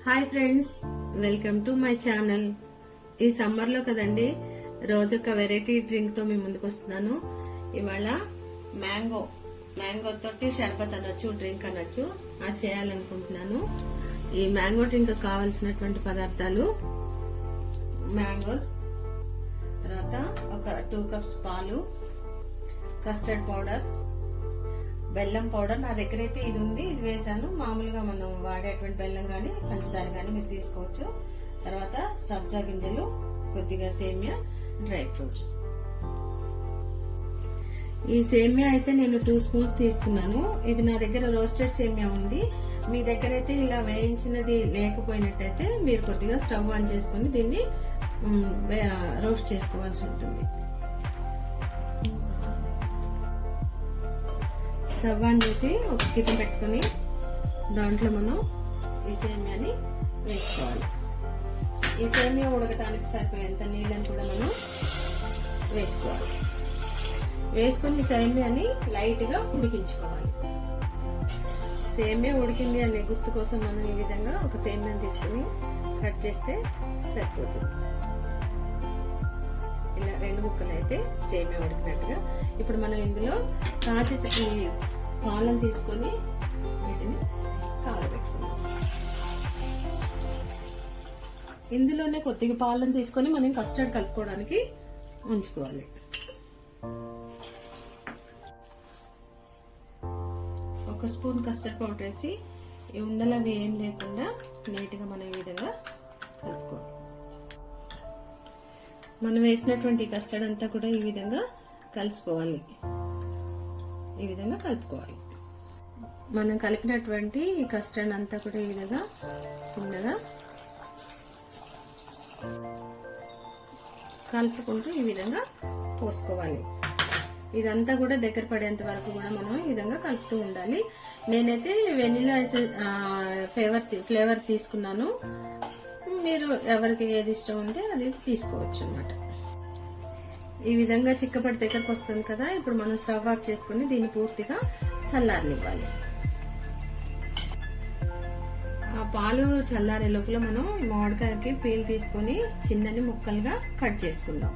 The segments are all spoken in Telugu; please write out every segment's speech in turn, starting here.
Hi friends, welcome to my channel. ఈ సమ్మర్ లో కదండి రోజొక వెరైటీ డ్రింక్ తో మీ ముందుకు వస్తున్నాను. ఇవాళ మ్యాంగో తోటి షర్బత్ అనొచ్చు, డ్రింక్ అనొచ్చు, అది చేయాలనుకుంటున్నాను. ఈ మ్యాంగో డ్రింక్ కావాల్సినటువంటి పదార్థాలు మ్యాంగోస్, తర్వాత ఒక 2 కప్స్ పాలు, కస్టర్డ్ పౌడర్, బెల్లం పౌడర్. నా దగ్గర అయితే ఇది ఉంది, ఇది వేసాను. మామూలుగా మనం వాడేటువంటి బెల్లం గానీ పంచదార గానీ మీరు తీసుకోవచ్చు. తర్వాత సబ్జా గింజలు, కొద్దిగా సేమియా, డ్రై ఫ్రూట్స్. ఈ సేమియా అయితే నేను 2 స్పూన్స్ తీసుకున్నాను. ఇది నా దగ్గర రోస్టెడ్ సేమియా ఉంది. మీ దగ్గర అయితే ఇలా వేయించినది లేకపోయినట్టయితే మీరు కొద్దిగా స్టవ్ ఆన్ చేసుకుని దీన్ని రోస్ట్ చేసుకోవాల్సి ఉంటుంది. స్టవ్ ఆన్ చేసి ఒక గిన్నె పెట్టుకుని దాంట్లో మనం ఈ సేమియాని వేసుకోవాలి. ఈ సేమియా ఉడకటానికి సరిపోయేంత నీళ్ళని కూడా మనం వేసుకోవాలి. వేసుకుని ఈ సేమియాని లైట్ గా ఉడికించుకోవాలి. సేమియా ఉడికింది అనే గుర్తు కోసం మనం ఈ విధంగా ఒక సేమియాని తీసుకుని కట్ చేస్తే సరిపోతుంది. ఇలా 2 ముక్కలు అయితే సేమియా ఉడికినట్టుగా. ఇప్పుడు మనం ఇందులో కాచి పాలను తీసుకొని వీటిని కాగబెట్టుకున్నాం. ఇందులోనే కొద్దిగా పాలను తీసుకొని మనం కస్టర్డ్ కలుపుకోవడానికి ఉంచుకోవాలి. ఒక స్పూన్ కస్టర్డ్ పౌడర్ వేసి ఈ ఉండలవి ఏం లేకుండా నీట్గా మనం ఈ విధంగా కలుపుకోవాలి. మనం వేసినటువంటి కస్టర్డ్ అంతా కూడా ఈ విధంగా కలిసిపోవాలి. ఈ విధంగా కలుపుకోవాలి. మనం కలిపినటువంటి ఈ కస్టర్డ్ అంతా కూడా ఈ విధంగా చిన్నగా కలుపుకుంటూ ఈ విధంగా పోసుకోవాలి. ఇదంతా కూడా దగ్గర పడేంత వరకు కూడా మనం ఈ విధంగా కలుపుతూ ఉండాలి. నేనైతే వెనిలా ఫ్లేవర్ తీసుకున్నాను. మీరు ఎవరికి ఏది ఇష్టం ఉంటే అది తీసుకోవచ్చు అన్నమాట. ఈ విధంగా చిక్కపడి దగ్గరకు వస్తుంది కదా. ఇప్పుడు మనం స్టవ్ ఆఫ్ చేసుకుని దీన్ని పూర్తిగా చల్లారనివ్వాలి. ఆ పాలు చల్లారే లోపల మనం మామిడికాయకి పీల్ తీసుకుని చిన్నని ముక్కలుగా కట్ చేసుకుందాం.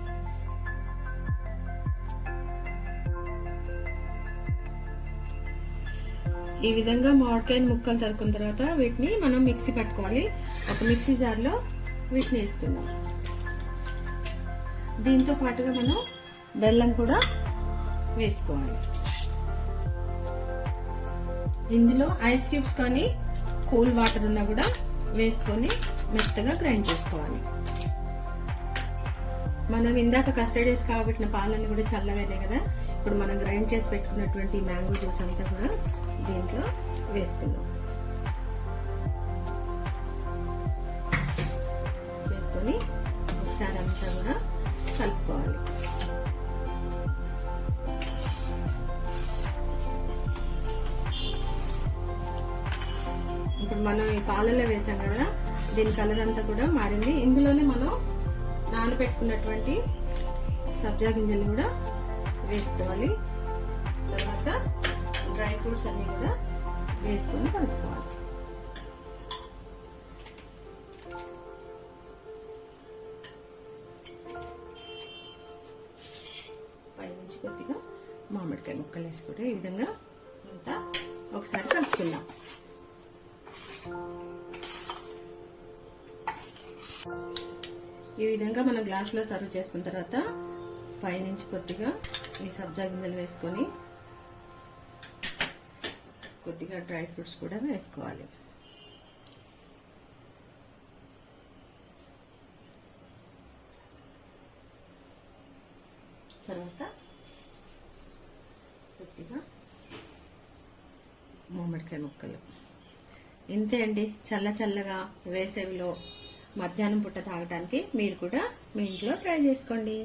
ఈ విధంగా మామిడికాయని ముక్కలు తరుకున్న తర్వాత వీటిని మనం మిక్సీ పట్టుకోవాలి. ఒక మిక్సీ జార్ లో వీటిని వేసుకుందాం. దీంతో పాటుగా మనం బెల్లం కూడా వేసుకోవాలి. ఇందులో ఐస్ క్యూబ్స్ కానీ కూల్ వాటర్ ఉన్నా కూడా వేసుకొని మెత్తగా గ్రైండ్ చేసుకోవాలి. మనం ఇందాక కస్టర్డ్ వేసి కాబట్టిన పాలన్నీ కూడా చల్లగానే కదా. ఇప్పుడు మనం గ్రైండ్ చేసి పెట్టుకున్నటువంటి మ్యాంగో జ్యూస్ అంతా కూడా దీంట్లో వేసుకుందాం. వేసుకొని ఒకసారి అంతా కూడా కలుపుకోవాలి. ఇప్పుడు మనం ఈ పాలలో వేసాం కదా, దీని కలర్ అంతా కూడా మారింది. ఇందులోనే మనం నానబెట్టుకున్నటువంటి సబ్జా గింజలు కూడా వేసుకోవాలి. తర్వాత డ్రై ఫ్రూట్స్ అన్ని కూడా వేసుకొని కలుపుకోవాలి. పైనుంచి కొద్దిగా మామిడికాయ ముక్కలు వేసుకుంటే ఈ విధంగా అంతా ఒకసారి కలుపుకుందాం. ఈ విధంగా మనం గ్లాసులో సర్వ్ చేసుకున్న తర్వాత పైనుంచి కొద్దిగా ఈ సబ్జా గింజలు వేసుకొని కొద్దిగా డ్రై ఫ్రూట్స్ కూడా వేసుకోవాలి. తర్వాత కొద్దిగా మామిడికాయ ముక్కలు. ఇంతే అండి, చల్ల చల్లగా వేసవిలో మధ్యాహ్నం పూట తాగడానికి మీరు కూడా మీ ఇంట్లో ట్రై చేసుకోండి.